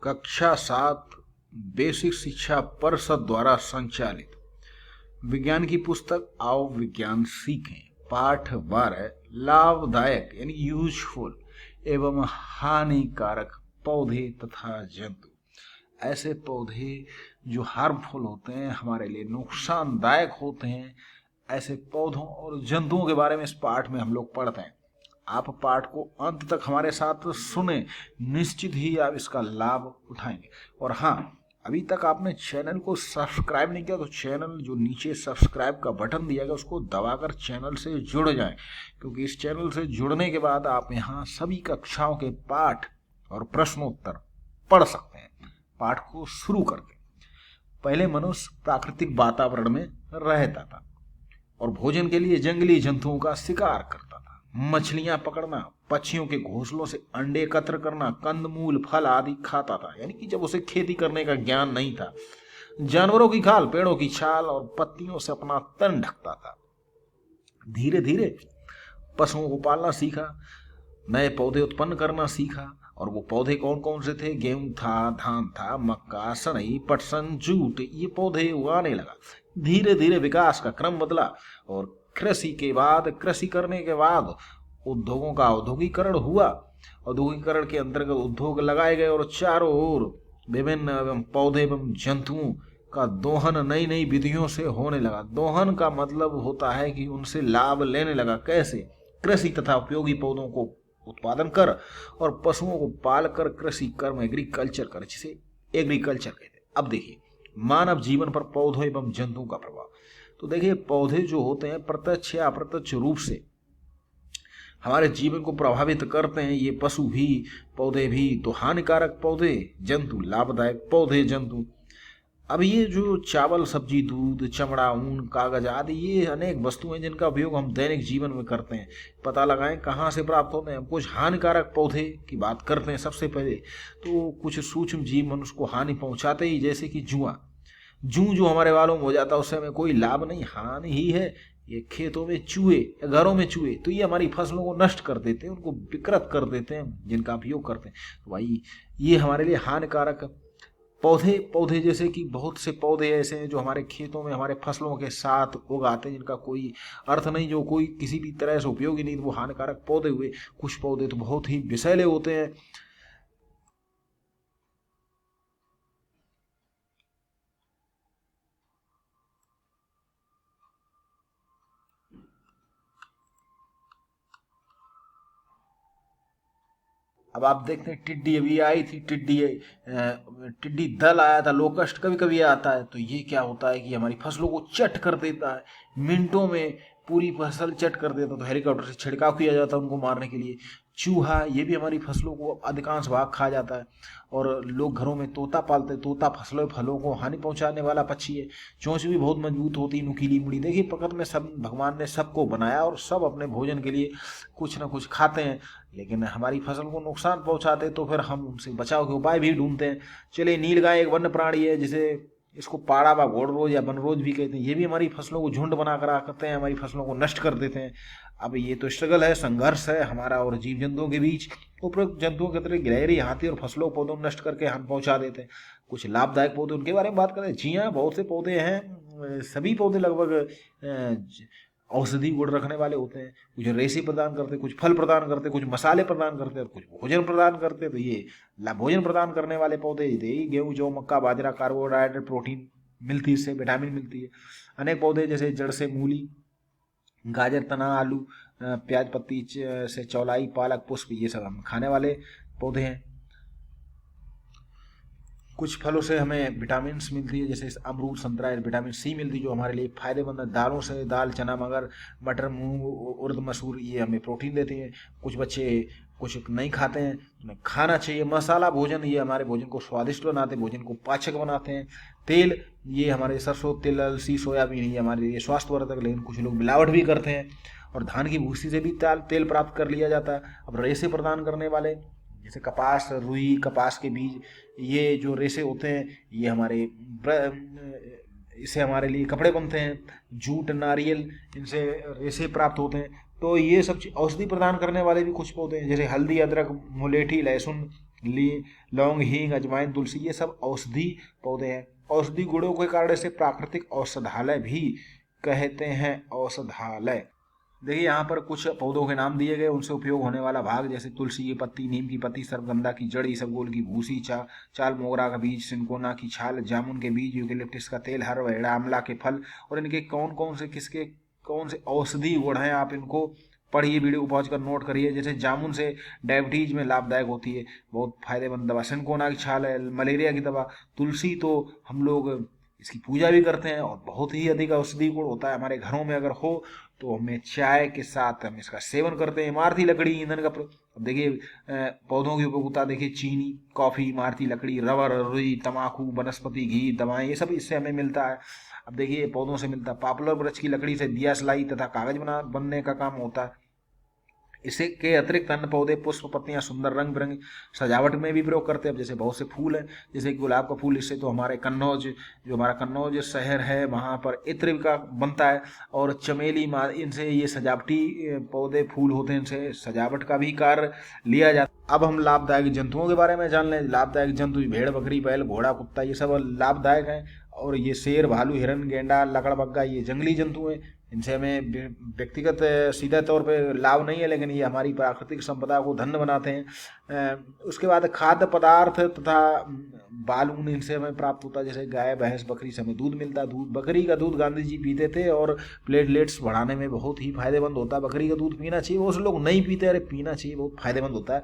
कक्षा 7 बेसिक शिक्षा परिषद द्वारा संचालित विज्ञान की पुस्तक आओ विज्ञान सीखें पाठ 12 लाभदायक यानी यूजफुल एवं हानिकारक पौधे तथा जंतु। ऐसे पौधे जो हार्मफुल होते हैं, हमारे लिए नुकसानदायक होते हैं, ऐसे पौधों और जंतुओं के बारे में इस पाठ में हम लोग पढ़ते हैं। आप पाठ को अंत तक हमारे साथ सुने, निश्चित ही आप इसका लाभ उठाएंगे। और हाँ, अभी तक आपने चैनल को सब्सक्राइब नहीं किया तो चैनल जो नीचे सब्सक्राइब का बटन दिया गया उसको दबाकर चैनल से जुड़ जाएं, क्योंकि इस चैनल से जुड़ने के बाद आप यहाँ सभी कक्षाओं के पाठ और प्रश्नोत्तर पढ़ सकते हैं। पाठ को शुरू करते। पहले मनुष्य प्राकृतिक वातावरण में रहता था और भोजन के लिए जंगली जंतुओं का शिकार करता था। मछलियां पकड़ना, पक्षियों के घोंसलों से अंडे एकत्र करना, कंदमूल फल आदि खाता था, यानी कि जब उसे खेती करने का ज्ञान नहीं था। जानवरों की खाल, पेड़ों की छाल और पत्तियों से अपना तन ढकता था। धीरे धीरे पशुओं को पालना सीखा, नए पौधे उत्पन्न करना सीखा। और वो पौधे कौन कौन से थे? गेहूं था, धान था, मक्का, सनई, पटसन, जूट, ये पौधे उगाने लगा। धीरे धीरे विकास का क्रम बदला और कृषि करने के बाद उद्योगों का औद्योगिकरण हुआ। औद्योगिकरण के अंतर्गत उद्योग लगाए गए और चारों ओर विभिन्न पौधे एवं जंतुओं का दोहन नई नई विधियों से होने लगा। दोहन का मतलब होता है कि उनसे लाभ लेने लगा। कैसे? कृषि तथा उपयोगी पौधों को उत्पादन कर और पशुओं को पाल कर कृषि कर्म एग्रीकल्चर कर, जिसे एग्रीकल्चर कहते हैं। अब देखिए मानव जीवन पर पौधों एवं जंतुओं का प्रभाव। तो देखिए पौधे जो होते हैं प्रत्यक्ष या अप्रत्यक्ष रूप से हमारे जीवन को प्रभावित करते हैं। ये पशु भी, पौधे भी। तो हानिकारक पौधे, जंतु, लाभदायक पौधे, जंतु। अब ये जो चावल, सब्जी, दूध, चमड़ा, ऊन, कागज आदि, ये अनेक वस्तुएं जिनका उपयोग हम दैनिक जीवन में करते हैं। पता लगाएं कहाँ से प्राप्त होते हैं। हम कुछ हानिकारक पौधे की बात करते हैं। सबसे पहले तो कुछ सूक्ष्म जीव मनुष्य को हानि पहुंचाते ही, जैसे कि जूं जो हमारे बालों में हो जाता है, उससे हमें कोई लाभ नहीं, हानि ही है। ये खेतों में चूहे या घरों में चूहे, तो ये हमारी फसलों को नष्ट कर देते हैं, उनको विकृत कर देते हैं जिनका उपयोग करते हैं। तो भाई ये हमारे लिए हानिकारक। पौधे जैसे कि बहुत से पौधे ऐसे हैं जो हमारे खेतों में हमारे फसलों के साथ उगाते हैं, जिनका कोई अर्थ नहीं, जो कोई किसी भी तरह से उपयोगी नहीं, तो वो हानिकारक पौधे हुए। कुछ पौधे तो बहुत ही विषैले होते हैं। अब आप देखते हैं टिड्डी अभी आई थी, टिड्डी दल आया था, लोकस्ट कभी कभी आता है। तो ये क्या होता है कि हमारी फसलों को चट कर देता है, मिनटों में पूरी फसल चट कर देता है। तो हेलीकॉप्टर से छिड़काव किया जाता है उनको मारने के लिए। चूहा, ये भी हमारी फसलों को अधिकांश भाग खा जाता है। और लोग घरों में तोता पालते हैं। तोता फलों को हानि पहुंचाने वाला पक्षी है। चोंच भी बहुत मजबूत होती है, नुकीली मुड़ी। देखिए प्रकृति में सब भगवान ने सबको बनाया और सब अपने भोजन के लिए कुछ ना कुछ खाते हैं, लेकिन हमारी फसल को नुकसान पहुंचाते तो फिर हम उनसे बचाव के उपाय भी ढूंढते हैं। चलिए नीलगाय एक वन्य प्राणी है, जिसे इसको पाड़ा व घोड़रोज या बनरोज भी कहते हैं। ये भी हमारी फसलों को झुंड बनाकर आते हैं, हमारी फसलों को नष्ट कर देते हैं। अब ये तो स्ट्रगल है, संघर्ष है हमारा और जीव जंतुओं के बीच। उपरोक्त जंतुओं के तरह गिलहरी, हाथी और फसलों पौधों नष्ट करके हम पहुंचा देते हैं। कुछ लाभदायक पौधे, उनके बारे में बात करें। जी हाँ, बहुत से पौधे हैं। सभी पौधे लगभग औषधि गुण रखने वाले होते हैं। कुछ रेशे प्रदान करते, कुछ फल प्रदान करते, कुछ मसाले प्रदान करते, कुछ भोजन प्रदान करते। तो ये भोजन प्रदान करने वाले पौधे गेहूं, जौ, मक्का, बाजरा, कार्बोहाइड्रेट, प्रोटीन मिलती है, इससे विटामिन मिलती है। अनेक पौधे जैसे जड़ से मूली, गाजर, तना, आलू, प्याज पत्ती से चौलाई, पालक, पुष्प, ये सब हम खाने वाले पौधे हैं। कुछ फलों से हमें विटामिन मिलती है, जैसे अमरूद, संतरा, विटामिन सी मिलती है जो हमारे लिए फायदेमंद है। दालों से दाल, चना, मटर, मूंग, उर्द, मसूर, ये हमें प्रोटीन देते हैं। कुछ बच्चे कुछ नहीं खाते हैं, उन्हें खाना चाहिए। मसाला भोजन, ये हमारे भोजन को स्वादिष्ट बनाते हैं, भोजन को पाचक बनाते हैं। तेल, ये हमारे सरसों तेल, अलसी, सोयाबीन, ये हमारे लिए स्वास्थ्यवर्धक, लेकिन कुछ लोग मिलावट भी करते हैं। और धान की भूसी से भी तेल प्राप्त कर लिया जाता है। अब रेशे प्रदान करने वाले जैसे कपास, रुई, कपास के बीज, ये जो रेशे होते हैं, ये इससे हमारे लिए कपड़े बनते हैं। जूट, नारियल, इनसे रेशे प्राप्त होते हैं। तो ये सब औषधि प्रदान करने वाले भी कुछ पौधे हैं, जैसे हल्दी, अदरक, मुलेठी, लहसुन, लौंग, हींग, अजवाइन, तुलसी, ये सब औषधि पौधे हैं। औषधि गुणों के कारण से प्राकृतिक औषधालय भी कहते हैं। औषधालय देखिए यहाँ पर कुछ पौधों के नाम दिए गए, उनसे उपयोग होने वाला भाग, जैसे तुलसी की पत्ती, नीम की पत्ती, सर्वगंधा की जड़, इसबगोल की भूसी, चाल मोगरा का बीज, सिनकोना की छाल, जामुन के बीज, यूकेलिप्टिस का तेल, हरवेड़ा, आंवला के फल, और इनके कौन कौन से औषधि गुण हैं आप इनको पढ़िए, वीडियो को पहुंच कर नोट करिए। जैसे जामुन से डायबिटीज में लाभदायक होती है, बहुत फायदेमंद दवा। सिनकोना की छाल है मलेरिया की दवा। तुलसी तो हम लोग इसकी पूजा भी करते हैं और बहुत ही अधिक औषधि गुण होता है। हमारे घरों में अगर हो तो हमें चाय के साथ हम इसका सेवन करते हैं। इमारती लकड़ी ईंधन का अब देखिए पौधों की उपयोगिता देखिए, चीनी, कॉफी, इमारती लकड़ी, रबर, रुई, तंबाकू, वनस्पति घी, दवाएं, ये सब इससे हमें मिलता है। अब देखिए पौधों से मिलता है। पॉपुलर वृक्ष की लकड़ी से दिया, सिलाई तथा कागज बनने का काम होता है। इसे के अतिरिक्त अन्य पौधे, पुष्प, पत्तियां सुंदर रंग बिरंगी सजावट में भी प्रयोग करते हैं। अब जैसे बहुत से फूल हैं, जैसे गुलाब का फूल, इससे तो हमारे कन्नौज, जो हमारा कन्नौज शहर है, वहाँ पर इत्र का बनता है। और चमेली, इनसे ये सजावटी पौधे फूल होते हैं, इनसे सजावट का भी कार्य लिया जाता है। अब हम लाभदायक जंतुओं के बारे में जान लें। लाभदायक जंतु भेड़, बकरी, बैल, घोड़ा, कुत्ता, ये सब लाभदायक हैं। और ये शेर, भालू, हिरन, गेंडा, लकड़बग्गा, ये जंगली जंतु हैं। इनसे हमें व्यक्तिगत सीधे तौर पे लाभ नहीं है, लेकिन ये हमारी प्राकृतिक संपदा को धन्य बनाते हैं। उसके बाद खाद्य पदार्थ तथा बालून इनसे हमें प्राप्त होता है। जैसे गाय, भैंस, बकरी से हमें दूध मिलता है। दूध, बकरी का दूध गांधी जी पीते थे और प्लेटलेट्स बढ़ाने में बहुत ही फायदेमंद होता है। बकरी का दूध पीना चाहिए, बहुत से लोग नहीं पीते, अरे पीना चाहिए, बहुत फायदेमंद होता है।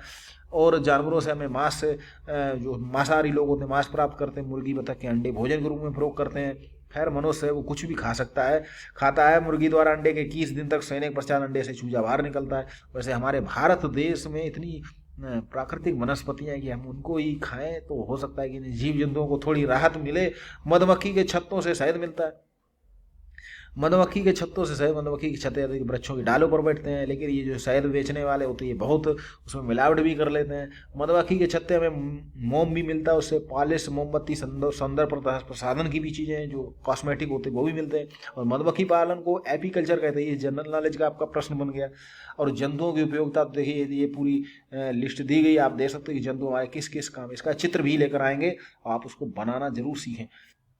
और जानवरों से हमें मांस, जो मांसाहारी लोग होते हैं मांस प्राप्त करते हैं। मुर्गी, बतख के अंडे भोजन के रूप में प्रयोग करते हैं। खैर मनुष्य है वो कुछ भी खा सकता है, खाता है। मुर्गी द्वारा अंडे के 21 दिन तक सहने के पश्चात अंडे से चूजा बाहर निकलता है। वैसे हमारे भारत देश में इतनी प्राकृतिक वनस्पतियां हैं कि हम उनको ही खाएं तो हो सकता है कि जीव जंतुओं को थोड़ी राहत मिले। मधुमक्खी के छत्तों से शहद मिलता है। मधुमक्खी के छत्तों से शहद, मधुमक्खी की छत्ते वृक्षों की डालों पर बैठते हैं, लेकिन ये जो शहद बेचने वाले होते हैं बहुत उसमें मिलावट भी कर लेते हैं। मधुमक्खी के छत्ते हमें मोम भी मिलता है, उससे पॉलिश, मोमबत्ती, सौंदर्य प्रसाधन की भी चीज़ें हैं जो कॉस्मेटिक होते हैं वो भी मिलते हैं। और मधुमक्खी पालन को एपीकल्चर कहते हैं। ये जनरल नॉलेज का आपका प्रश्न बन गया। और जंतुओं की उपयोगिता देखिए, ये पूरी लिस्ट दी गई, आप देख सकते हैं कि जंतु हमारे किस किस काम। इसका चित्र भी लेकर आएंगे, आप उसको बनाना जरूर सीखें।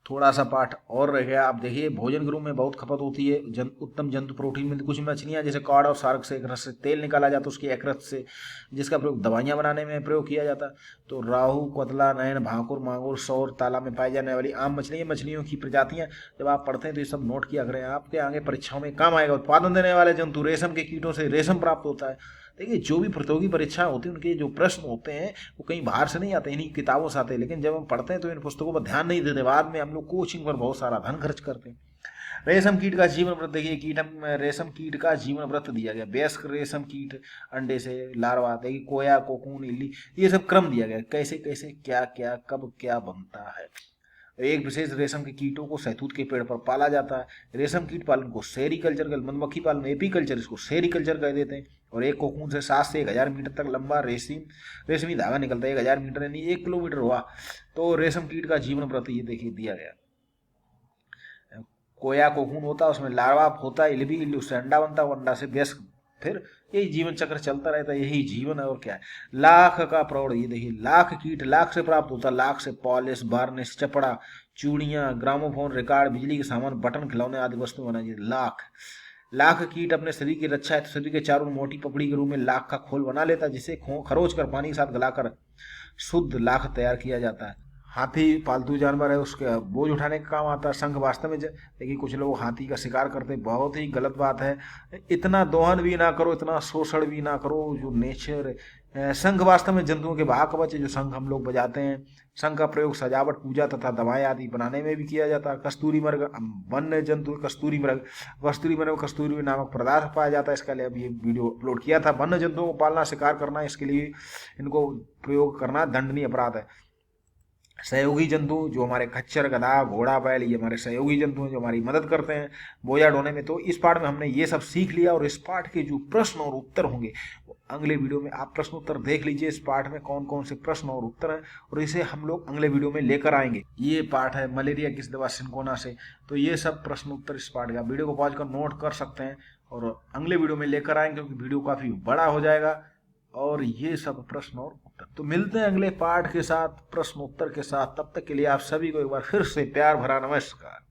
थोड़ा सा पाठ और रह गया। आप देखिए भोजन के रूप में बहुत खपत होती है। उत्तम जंतु प्रोटीन मिलती। कुछ मछलियाँ जैसे कॉड और शार्क से एक रस से तेल निकाला जाता है, उसकी एक रस से, जिसका प्रयोग दवाइयाँ बनाने में प्रयोग किया जाता है। तो राहू, कतला, नैन, भाकुर, मांगुर, सौर, तालाब में पाई जाने वाली आम मछलियों की प्रजातियाँ जब आप पढ़ते हैं तो ये सब नोट किया करें, आपके आगे परीक्षाओं में काम आएगा। उत्पादन देने वाले जंतु, रेशम के कीटों से रेशम प्राप्त होता है। देखिए जो भी प्रतियोगी परीक्षाएं होती हैं उनके जो प्रश्न होते हैं वो कहीं बाहर से नहीं आते, इन्हीं किताबों से आते हैं। लेकिन जब हम पढ़ते हैं तो इन पुस्तकों पर ध्यान नहीं देते, बाद में हम लोग कोचिंग पर बहुत सारा धन खर्च करते हैं। रेशम कीट का जीवन वृत्त देखिए, रेशम कीट का जीवन वृत्त दिया गया। वयस्क रेशम कीट अंडे से लार्वा, देखिए कोया, कोकून, इल्ली, ये सब क्रम दिया गया, कैसे कैसे क्या क्या कब क्या बनता है। एक विशेष रेशम के कीटों को सहतूत के पेड़ पर पाला जाता है। रेशम कीट पालन को सेरीकल्चर, मधुमक्खी पालन एपीकल्चर, इसको सेरीकल्चर कह देते हैं। और एक कोकून से 7 से 1000 मीटर तक लंबा रेशमी धागा निकलता है। 1000 मीटर यानी 1 किलोमीटर हुआ। तो रेशम कीट का जीवन वृत्त ये देखिए दिया गया। कोया कोकून होता है, उसमें लार्वा होता है, इल्ली, उससे अंडा बनता है, अंडा से वयस्क, फिर यही जीवन चक्र चलता रहता है, यही जीवन है और क्या है। लाख का प्रौढ़, ये देखिए लाख कीट, लाख से प्राप्त होता है। लाख से पॉलिश, बार्निश, चपड़ा, चूड़ियाँ, ग्रामोफोन, रिकॉर्ड, बिजली के सामान, बटन, खिलौने आदि वस्तु बनाई। लाख कीट अपने शरीर की रक्षा है, शरीर के चारों मोटी पपड़ी के रूप में लाख का खोल बना लेता है, जिसे खरोच कर पानी के साथ गलाकर शुद्ध लाख तैयार किया जाता है। हाथी पालतू जानवर है, उसके बोझ उठाने का काम आता है। शंख वास्तव में देखिए कुछ लोग हाथी का शिकार करते हैं, बहुत ही गलत बात है। इतना दोहन भी ना करो, इतना शोषण भी ना करो, जो नेचर। शंख वास्तव में जंतुओं के वाहक है, जो शंख हम लोग बजाते हैं। शंख का प्रयोग सजावट, पूजा तथा दवाएं आदि बनाने में भी किया जाता है। कस्तूरी मृग वन्य जंतु, कस्तूरी मृग कस्तूरी नामक पदार्थ पाया जाता है। इसके लिए अब ये वीडियो अपलोड किया था। वन्य जंतुओं को पालना, शिकार करना, इसके लिए इनको प्रयोग करना दंडनीय अपराध है। सहयोगी जंतु जो हमारे खच्चर, गधा, घोड़ा, बैल, ये हमारे सहयोगी जंतु हैं जो हमारी मदद करते हैं बोझा ढोने में। तो इस पाठ में हमने ये सब सीख लिया और इस पाठ के जो प्रश्न और उत्तर होंगे वो अगले वीडियो में आप प्रश्न उत्तर देख लीजिए। इस पाठ में कौन कौन से प्रश्न और उत्तर हैं और इसे हम लोग अगले वीडियो में लेकर आएंगे। ये पाठ है मलेरिया किस दवा, सिनकोना से। तो ये सब प्रश्न उत्तर इस पाठ का, वीडियो को पॉज कर नोट कर सकते हैं और अगले वीडियो में लेकर आएंगे क्योंकि वीडियो काफ़ी बड़ा हो जाएगा। और ये सब प्रश्न और उत्तर। तो मिलते हैं अगले पाठ के साथ, प्रश्न उत्तर के साथ। तब तक के लिए आप सभी को एक बार फिर से प्यार भरा नमस्कार।